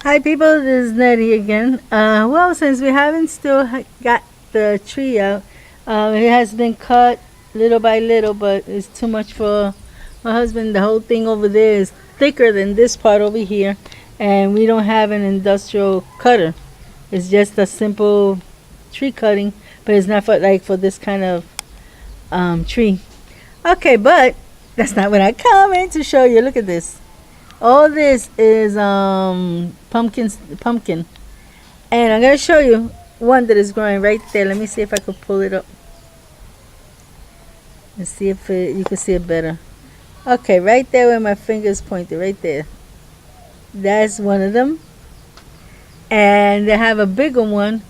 Hi people, this is Nettie again. Well, since we haven't still got the tree out, it has been cut little by little, but it's too much for my husband. The whole thing over there is thicker than this part over here, and we don't have an industrial cutter. It's just a simple tree cutting, but it's not for this kind of tree. Okay, but that's not what I come in to show you. Look at this. All this is pumpkin, and I'm gonna show you one that is growing right there. Let me see if I could pull it up and see if you can see it better. Okay, right there where my fingers pointed, right there. That's one of them, and they have a bigger one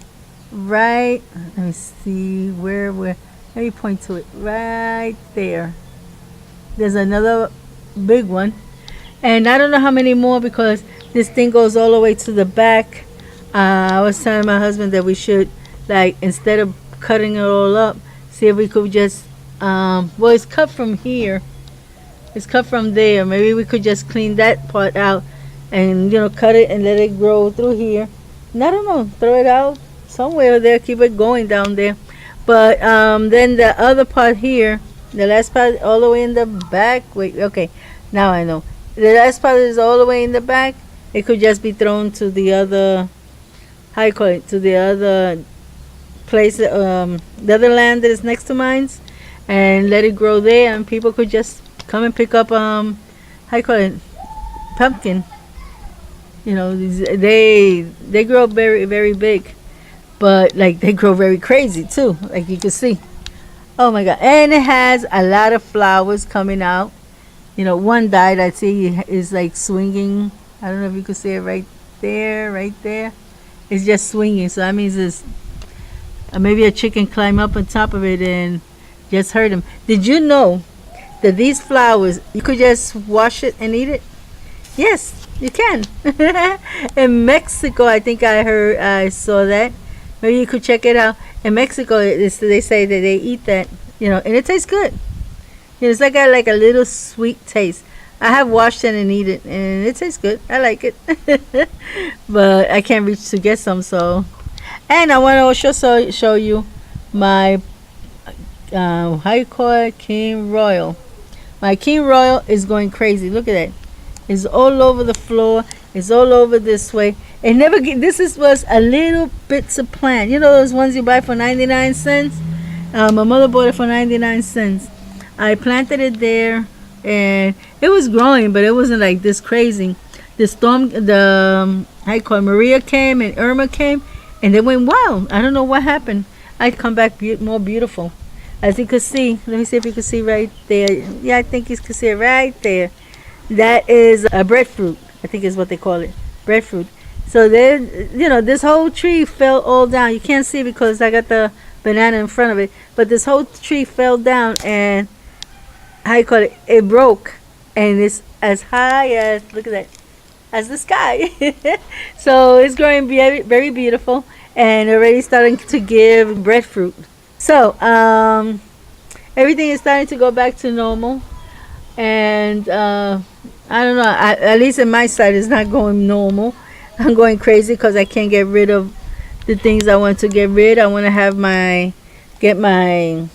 right. Let me see where. Let me point to it right there. There's another big one. And I don't know how many more because this thing goes all the way to the back. I was telling my husband that we should, like, instead of cutting it all up, see if we could just, well, it's cut from here. It's cut from there. Maybe we could just clean that part out and, cut it and let it grow through here. And I don't know, throw it out somewhere there, keep it going down there. But then the other part here, the last part all the way in the back. Wait, okay, now I know. The last part is all the way in the back. It could just be thrown to the other, how you call it, to the other place, the other land that is next to mine's, and let it grow there, and people could just come and pick up, how you call it, pumpkin. They grow very, very big, but like they grow very crazy too, like you can see. Oh my God! And it has a lot of flowers coming out. One died, I see, is like swinging. I don't know if you can see it right there, right there. It's just swinging. So that means it's maybe a chicken climb up on top of it and just hurt him. Did you know that these flowers, you could just wash it and eat it? Yes, you can. In Mexico, I think I saw that. Maybe you could check it out. In Mexico, they say that they eat that, and it tastes good. It's like a little sweet taste. I have washed it and eat it, and it tastes good. I like it, but I can't reach to get some. So, and I want to also show you my how you call it, King Royal. My King Royal is going crazy. Look at that. It's all over the floor. It's all over this way. It never get. Was a little bits of plant. Those ones you buy for 99 cents. My mother bought it for 99 cents. I planted it there, and it was growing, but it wasn't like this crazy. The storm, how you call it, Maria came and Irma came, and they went wild. I don't know what happened. I come back more beautiful, as you can see. Let me see if you can see right there. Yeah, I think you can see it right there. That is a breadfruit. I think is what they call it, breadfruit. So there, this whole tree fell all down. You can't see because I got the banana in front of it, but this whole tree fell down and, how you call it, it broke, and it's as high as, look at that, as the sky. So it's growing very, very beautiful and already starting to give breadfruit. So everything is starting to go back to normal, and I don't know, at least in my side it's not going normal. I'm going crazy because I can't get rid of the things I want to get rid. I want to get my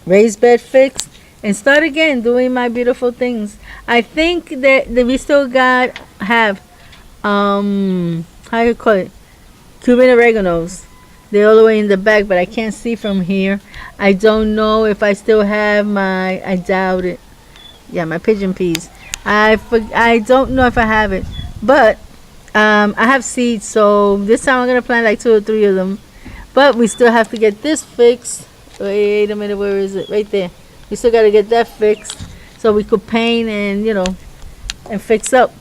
raised bed fixed and start again doing my beautiful things. I think that we still have how you call it, Cuban oreganos. They're all the way in the back, but I can't see from here. I don't know if I still have I doubt it. Yeah, my pigeon peas. I don't know if I have it, but I have seeds, so this time I'm gonna plant like 2 or 3 of them. But we still have to get this fixed. Wait a minute, where is it? Right there. We still gotta get that fixed so we could paint and and fix up.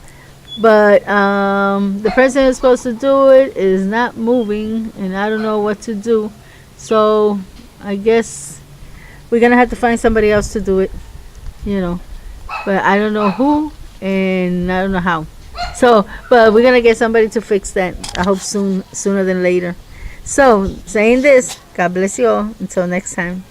But the person who's supposed to do it is not moving, and I don't know what to do. So I guess we're gonna have to find somebody else to do it. But I don't know who, and I don't know how. So, but we're gonna get somebody to fix that. I hope sooner than later. So, saying this, God bless you all. Until next time.